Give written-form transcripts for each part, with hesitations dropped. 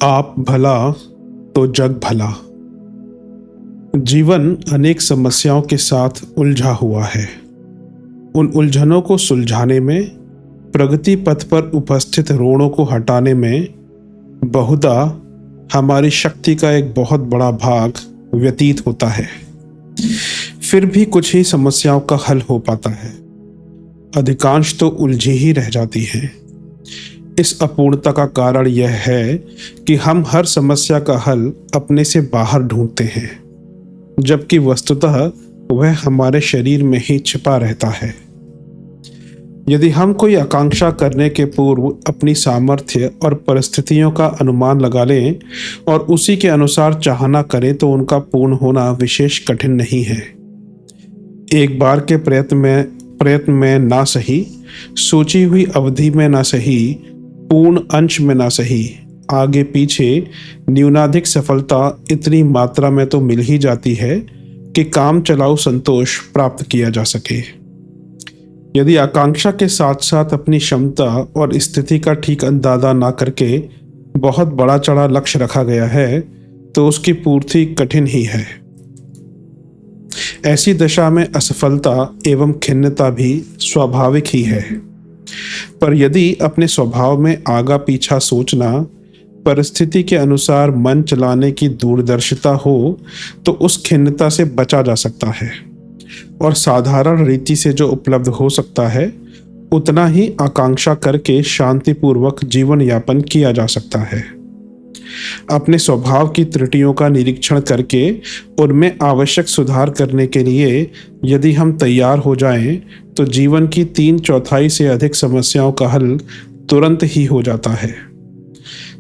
आप भला तो जग भला। जीवन अनेक समस्याओं के साथ उलझा हुआ है। उन उलझनों को सुलझाने में, प्रगति पथ पर उपस्थित रोड़ों को हटाने में बहुधा हमारी शक्ति का एक बहुत बड़ा भाग व्यतीत होता है। फिर भी कुछ ही समस्याओं का हल हो पाता है, अधिकांश तो उलझी ही रह जाती हैं। इस अपूर्णता का कारण यह है कि हम हर समस्या का हल अपने से बाहर ढूंढते हैं, जबकि वस्तुतः वह हमारे शरीर में ही छिपा रहता है। यदि हम कोई आकांक्षा करने के पूर्व अपनी सामर्थ्य और परिस्थितियों का अनुमान लगा लें और उसी के अनुसार चाहना करें तो उनका पूर्ण होना विशेष कठिन नहीं है। एक बार के प्रयत्न में ना सही, सोची हुई अवधि में ना सही, पूर्ण अंश में ना सही, आगे पीछे न्यूनाधिक सफलता इतनी मात्रा में तो मिल ही जाती है कि काम चलाऊ संतोष प्राप्त किया जा सके। यदि आकांक्षा के साथ साथ अपनी क्षमता और स्थिति का ठीक अंदाजा ना करके बहुत बड़ा चढ़ा लक्ष्य रखा गया है तो उसकी पूर्ति कठिन ही है। ऐसी दशा में असफलता एवं खिन्नता भी स्वाभाविक ही है। पर यदि अपने स्वभाव में आगा पीछा सोचना, परिस्थिति के अनुसार मन चलाने की दूरदर्शिता हो तो उस खिन्नता से बचा जा सकता है और साधारण रीति से जो उपलब्ध हो सकता है उतना ही आकांक्षा करके शांतिपूर्वक जीवन यापन किया जा सकता है। अपने स्वभाव की त्रुटियों का निरीक्षण करके उनमें आवश्यक सुधार करने के लिए यदि हम तैयार हो जाएं तो जीवन की 3/4 से अधिक समस्याओं का हल तुरंत ही हो जाता है।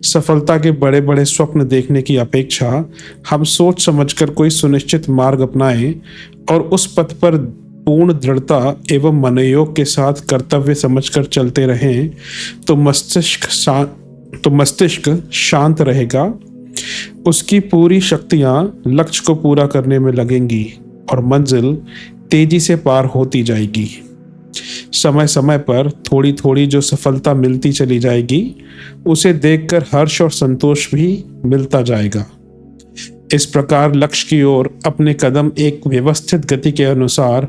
सफलता के बड़े बड़े स्वप्न देखने की अपेक्षा हम सोच समझकर कोई सुनिश्चित मार्ग अपनाएं और उस पथ पर पूर्ण दृढ़ता एवं मनोयोग के साथ कर्तव्य समझकर चलते रहें तो मस्तिष्क शांत रहेगा, उसकी पूरी शक्तियां लक्ष्य को पूरा करने में लगेंगी और मंजिल तेजी से पार होती जाएगी। समय समय पर थोड़ी थोड़ी जो सफलता मिलती चली जाएगी उसे देखकर हर्ष और संतोष भी मिलता जाएगा। इस प्रकार लक्ष्य की ओर अपने कदम एक व्यवस्थित गति के अनुसार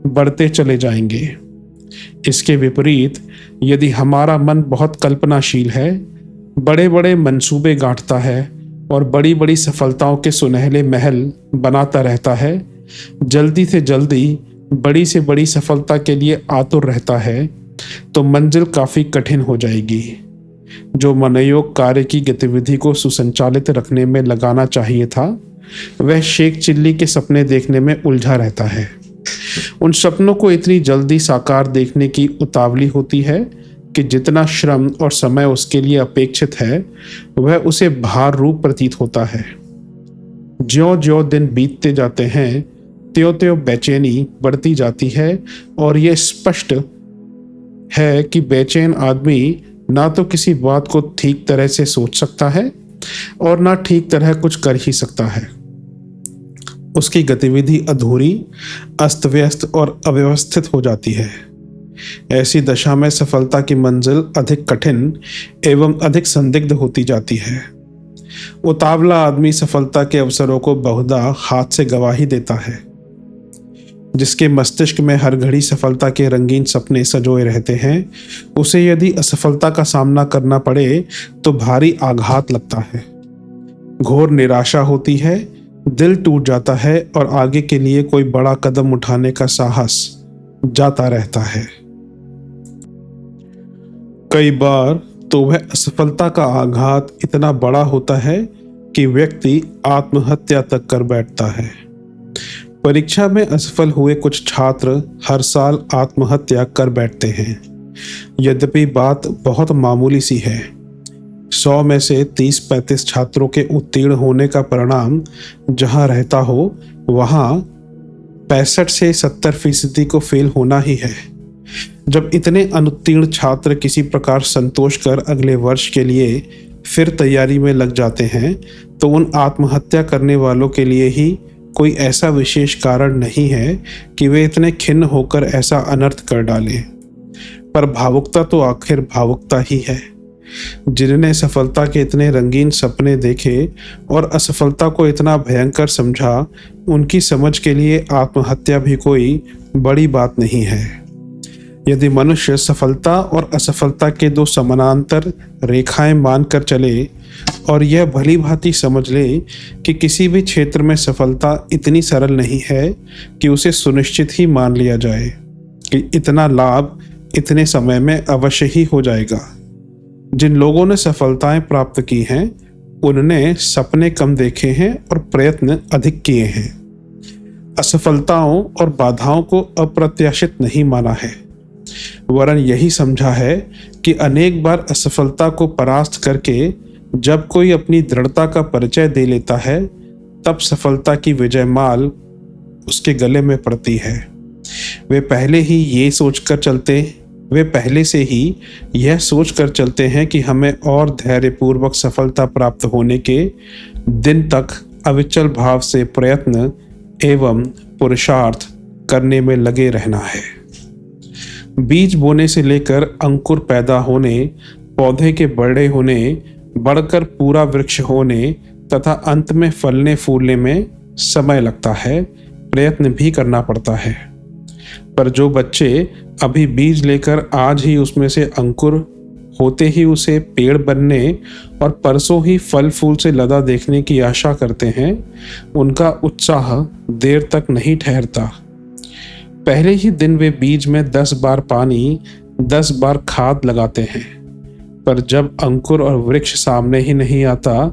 बढ़ते चले जाएंगे। इसके विपरीत यदि हमारा मन बहुत कल्पनाशील है, बड़े बड़े मंसूबे गांठता है और बड़ी बड़ी सफलताओं के सुनहले महल बनाता रहता है, जल्दी से जल्दी बड़ी से बड़ी सफलता के लिए आतुर रहता है, तो मंजिल काफ़ी कठिन हो जाएगी। जो मनोयोग कार्य की गतिविधि को सुसंचालित रखने में लगाना चाहिए था, वह शेख चिल्ली के सपने देखने में उलझा रहता है। उन सपनों को इतनी जल्दी साकार देखने की उतावली होती है कि जितना श्रम और समय उसके लिए अपेक्षित है वह उसे भार रूप प्रतीत होता है। ज्यों-ज्यों दिन बीतते जाते हैं त्यों-त्यों बेचैनी बढ़ती जाती है और यह स्पष्ट है कि बेचैन आदमी ना तो किसी बात को ठीक तरह से सोच सकता है और ना ठीक तरह कुछ कर ही सकता है। उसकी गतिविधि अधूरी, अस्त व्यस्त और अव्यवस्थित हो जाती है। ऐसी दशा में सफलता की मंजिल अधिक कठिन एवं अधिक संदिग्ध होती जाती है। उतावला आदमी सफलता के अवसरों को बहुधा हाथ से गवा ही देता है। जिसके मस्तिष्क में हर घड़ी सफलता के रंगीन सपने सजोए रहते हैं, उसे यदि असफलता का सामना करना पड़े तो भारी आघात लगता है, घोर निराशा होती है, दिल टूट जाता है और आगे के लिए कोई बड़ा कदम उठाने का साहस जाता रहता है। कई बार तो वह असफलता का आघात इतना बड़ा होता है कि व्यक्ति आत्महत्या तक कर बैठता है। परीक्षा में असफल हुए कुछ छात्र हर साल आत्महत्या कर बैठते हैं। यद्यपि बात बहुत मामूली सी है। 100 में से 30-35 छात्रों के उत्तीर्ण होने का परिणाम जहां रहता हो वहां 65 से 70% को फेल होना ही है। जब इतने अनुत्तीर्ण छात्र किसी प्रकार संतोष कर अगले वर्ष के लिए फिर तैयारी में लग जाते हैं तो उन आत्महत्या करने वालों के लिए ही कोई ऐसा विशेष कारण नहीं है कि वे इतने खिन्न होकर ऐसा अनर्थ कर डालें। पर भावुकता तो आखिर भावुकता ही है। जिन्होंने सफलता के इतने रंगीन सपने देखे और असफलता को इतना भयंकर समझा, उनकी समझ के लिए आत्महत्या भी कोई बड़ी बात नहीं है। यदि मनुष्य सफलता और असफलता के दो समानांतर रेखाएं मानकर चले और यह भली भांति समझ ले कि किसी भी क्षेत्र में सफलता इतनी सरल नहीं है कि उसे सुनिश्चित ही मान लिया जाए कि इतना लाभ इतने समय में अवश्य ही हो जाएगा। जिन लोगों ने सफलताएं प्राप्त की हैं, उन्होंने सपने कम देखे हैं और प्रयत्न अधिक किए हैं। असफलताओं और बाधाओं को अप्रत्याशित नहीं माना है, वरन यही समझा है कि अनेक बार असफलता को परास्त करके जब कोई अपनी दृढ़ता का परिचय दे लेता है, तब सफलता की विजयमाल उसके गले में पड़ती है। वे पहले से ही यह सोचकर चलते हैं कि हमें और धैर्यपूर्वक सफलता प्राप्त होने के दिन तक अविचल भाव से प्रयत्न एवं पुरुषार्थ करने में लगे रहना है। बीज बोने से लेकर अंकुर पैदा होने, पौधे के बड़े होने, बढ़कर पूरा वृक्ष होने तथा अंत में फलने फूलने में समय लगता है, प्रयत्न भी करना पड़ता है। पर जो बच्चे अभी बीज लेकर आज ही उसमें से अंकुर होते ही उसे पेड़ बनने और परसों ही फल फूल से लदा देखने की आशा करते हैं, उनका उत्साह देर तक नहीं ठहरता। पहले ही दिन वे बीज में 10 बार पानी, 10 बार खाद लगाते हैं, पर जब अंकुर और वृक्ष सामने ही नहीं आता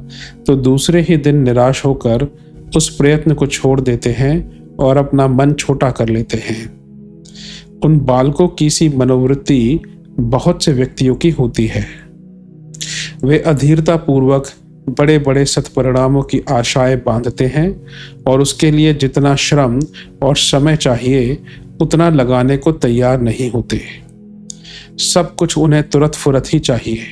तो दूसरे ही दिन निराश होकर उस प्रयत्न को छोड़ देते हैं और अपना मन छोटा कर लेते हैं। उन बालकों की सी मनोवृत्ति बहुत से व्यक्तियों की होती है। वे अधीरता पूर्वक बड़े बड़े सत्परिणामों की आशाएं बांधते हैं और उसके लिए जितना श्रम और समय चाहिए उतना लगाने को तैयार नहीं होते। सब कुछ उन्हें तुरंत फुरत ही चाहिए।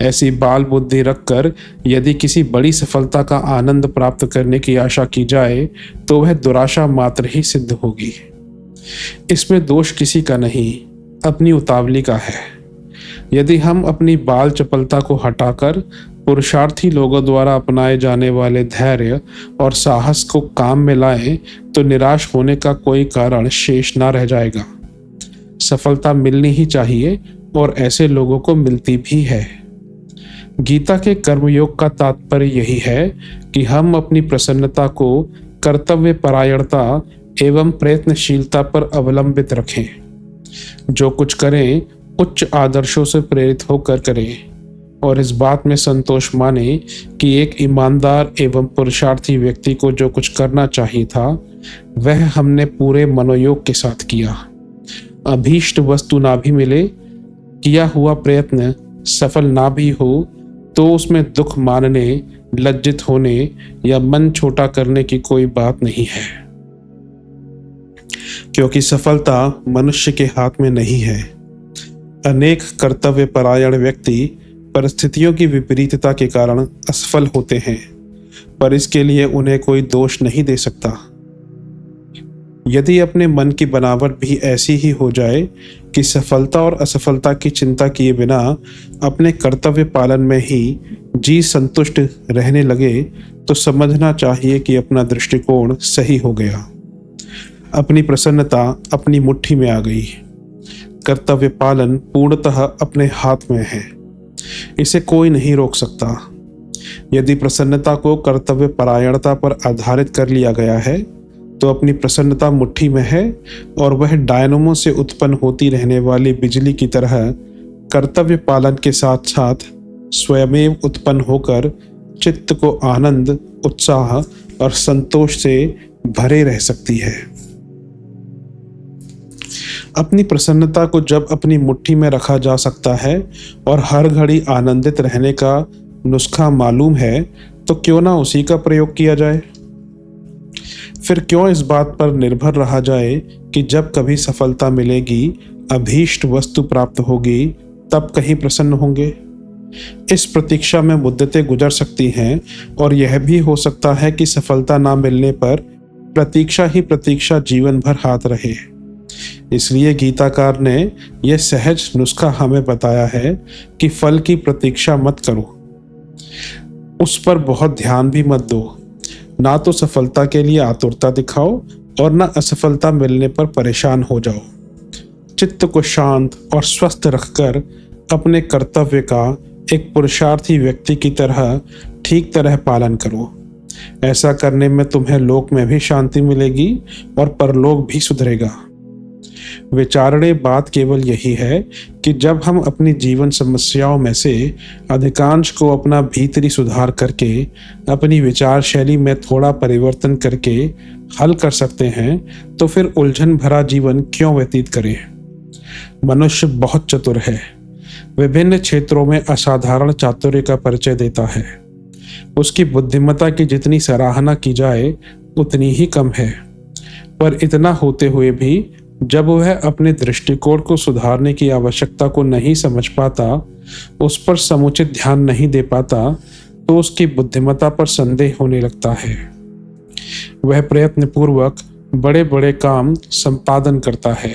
ऐसी बाल बुद्धि रखकर यदि किसी बड़ी सफलता का आनंद प्राप्त करने की आशा की जाए तो वह दुराशा मात्र ही सिद्ध होगी। इसमें दोष किसी का नहीं, अपनी उतावली का है। यदि हम अपनी बाल चपलता को हटाकर पुरुषार्थी लोगों द्वारा अपनाए जाने वाले धैर्य और साहस को काम में लाएं तो निराश होने का कोई कारण शेष ना रह जाएगा। सफलता मिलनी ही चाहिए और ऐसे लोगों को मिलती भी है। गीता के कर्मयोग का तात्पर्य यही है कि हम अपनी प्रसन्नता को कर्तव्य परायणता एवं प्रयत्नशीलता पर अवलंबित रखें। जो कुछ करें उच्च आदर्शों से प्रेरित होकर करें और इस बात में संतोष माने कि एक ईमानदार एवं पुरुषार्थी व्यक्ति को जो कुछ करना चाहिए था वह हमने पूरे मनोयोग के साथ किया। अभीष्ट वस्तु ना भी मिले, किया हुआ प्रयत्न सफल ना भी हो तो उसमें दुख मानने, लज्जित होने या मन छोटा करने की कोई बात नहीं है, क्योंकि सफलता मनुष्य के हाथ में नहीं है। अनेक कर्तव्य परायण व्यक्ति परिस्थितियों की विपरीतता के कारण असफल होते हैं, पर इसके लिए उन्हें कोई दोष नहीं दे सकता। यदि अपने मन की बनावट भी ऐसी ही हो जाए कि सफलता और असफलता की चिंता किए बिना अपने कर्तव्य पालन में ही जी संतुष्ट रहने लगे तो समझना चाहिए कि अपना दृष्टिकोण सही हो गया। अपनी प्रसन्नता अपनी मुट्ठी में आ गई। कर्तव्य पालन पूर्णतः अपने हाथ में है, इसे कोई नहीं रोक सकता। यदि प्रसन्नता को कर्तव्य परायणता पर आधारित कर लिया गया है तो अपनी प्रसन्नता मुट्ठी में है और वह डायनमो से उत्पन्न होती रहने वाली बिजली की तरह कर्तव्य पालन के साथ साथ स्वयमेव उत्पन्न होकर चित्त को आनंद, उत्साह और संतोष से भरे रह सकती है। अपनी प्रसन्नता को जब अपनी मुट्ठी में रखा जा सकता है और हर घड़ी आनंदित रहने का नुस्खा मालूम है तो क्यों ना उसी का प्रयोग किया जाए। फिर क्यों इस बात पर निर्भर रहा जाए कि जब कभी सफलता मिलेगी, अभीष्ट वस्तु प्राप्त होगी, तब कहीं प्रसन्न होंगे। इस प्रतीक्षा में मुद्दतें गुजर सकती हैं और यह भी हो सकता है कि सफलता ना मिलने पर प्रतीक्षा ही प्रतीक्षा जीवन भर हाथ रहे। इसलिए गीताकार ने यह सहज नुस्खा हमें बताया है कि फल की प्रतीक्षा मत करो, उस पर बहुत ध्यान भी मत दो। ना तो सफलता के लिए आतुरता दिखाओ और ना असफलता मिलने पर परेशान हो जाओ। चित्त को शांत और स्वस्थ रखकर अपने कर्तव्य का एक पुरुषार्थी व्यक्ति की तरह ठीक तरह पालन करो। ऐसा करने में तुम्हें लोक में भी शांति मिलेगी और परलोक भी सुधरेगा। विचारणीय बात केवल यही है कि जब हम अपनी जीवन समस्याओं में से अधिकांश को अपना भीतरी सुधार करके अपनी विचार शैली में थोड़ा परिवर्तन करके हल कर सकते हैं, तो फिर उलझन भरा जीवन क्यों व्यतीत करें। मनुष्य बहुत चतुर है, विभिन्न क्षेत्रों में असाधारण चातुर्य का परिचय देता है। उसकी बुद्धिमत्ता की जितनी सराहना की जाए उतनी ही कम है, पर इतना होते हुए भी जब वह अपने दृष्टिकोण को सुधारने की आवश्यकता को नहीं समझ पाता, उस पर समुचित ध्यान नहीं दे पाता, तो उसकी बुद्धिमत्ता पर संदेह होने लगता है। वह प्रयत्नपूर्वक बड़े बड़े काम संपादन करता है,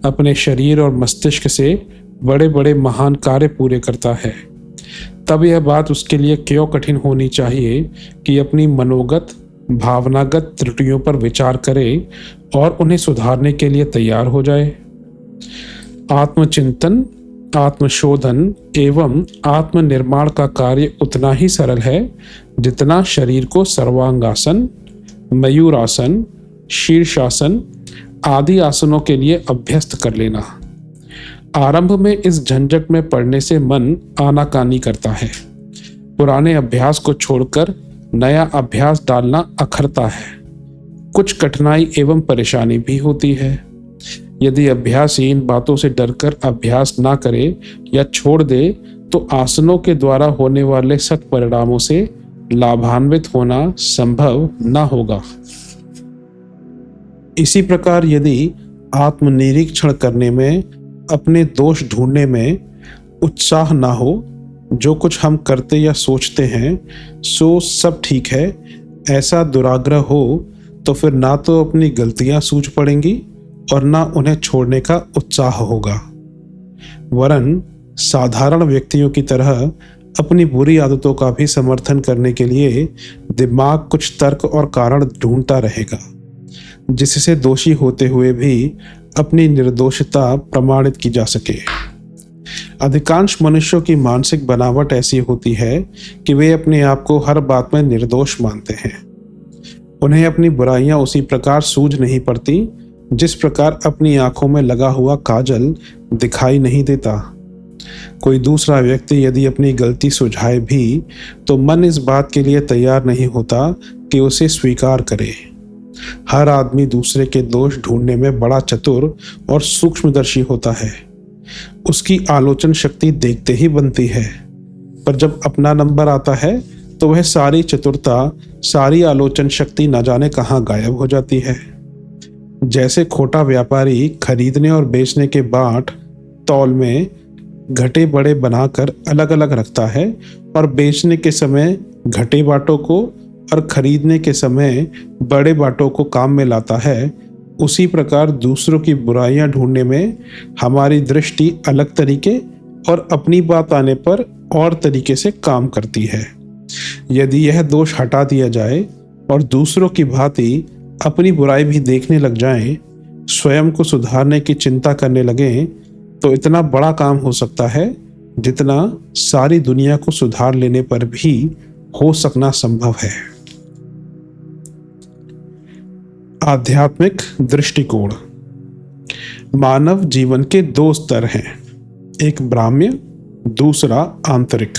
अपने शरीर और मस्तिष्क से बड़े बड़े महान कार्य पूरे करता है। तब यह बात उसके लिए क्यों कठिन होनी चाहिए कि अपनी मनोगत भावनागत त्रुटियों पर विचार करे और उन्हें सुधारने के लिए तैयार हो जाए। आत्मचिंतन, आत्मशोधन एवं आत्मनिर्माण का कार्य उतना ही सरल है जितना शरीर को सर्वांगासन, मयूरासन, शीर्षासन आदि आसनों के लिए अभ्यस्त कर लेना। आरंभ में इस झंझट में पड़ने से मन आनाकानी करता है। पुराने अभ्यास को छोड़कर नया अभ्यास डालना अखरता है। कुछ कठिनाई एवं परेशानी भी होती है। यदि अभ्यासी इन बातों से डरकर अभ्यास ना करे या छोड़ दे, तो आसनों के द्वारा होने वाले सत् परिणामों से लाभान्वित होना संभव न होगा। इसी प्रकार यदि आत्मनिरीक्षण करने में, अपने दोष ढूंढने में उत्साह ना हो, जो कुछ हम करते या सोचते हैं सो सब ठीक है, ऐसा दुराग्रह हो, तो फिर ना तो अपनी गलतियां सूझ पड़ेंगी और ना उन्हें छोड़ने का उत्साह होगा। वरन साधारण व्यक्तियों की तरह अपनी बुरी आदतों का भी समर्थन करने के लिए दिमाग कुछ तर्क और कारण ढूंढता रहेगा, जिससे दोषी होते हुए भी अपनी निर्दोषता प्रमाणित की जा सके। अधिकांश मनुष्यों की मानसिक बनावट ऐसी होती है कि वे अपने आप को हर बात में निर्दोष मानते हैं। उन्हें अपनी बुराइयां उसी प्रकार सूझ नहीं पड़ती जिस प्रकार अपनी आंखों में लगा हुआ काजल दिखाई नहीं देता। कोई दूसरा व्यक्ति यदि अपनी गलती सुझाए भी, तो मन इस बात के लिए तैयार नहीं होता कि उसे स्वीकार करे। हर आदमी दूसरे के दोष ढूंढने में बड़ा चतुर और सूक्ष्मदर्शी होता है। उसकी आलोचन शक्ति देखते ही बनती है, पर जब अपना नंबर आता है तो वह सारी चतुरता, सारी आलोचन शक्ति न जाने कहाँ गायब हो जाती है। जैसे खोटा व्यापारी खरीदने और बेचने के बाट तौल में घटे बड़े बनाकर अलग अलग रखता है और बेचने के समय घटे बाटों को और खरीदने के समय बड़े बाटों को काम में लाता है, उसी प्रकार दूसरों की बुराइयां ढूंढने में हमारी दृष्टि अलग तरीके और अपनी बात आने पर और तरीके से काम करती है। यदि यह दोष हटा दिया जाए और दूसरों की भांति अपनी बुराई भी देखने लग जाएं, स्वयं को सुधारने की चिंता करने लगें, तो इतना बड़ा काम हो सकता है जितना सारी दुनिया को सुधार लेने पर भी हो सकना संभव है। आध्यात्मिक दृष्टिकोण। मानव जीवन के दो स्तर हैं, एक ब्राह्म्य, दूसरा आंतरिक।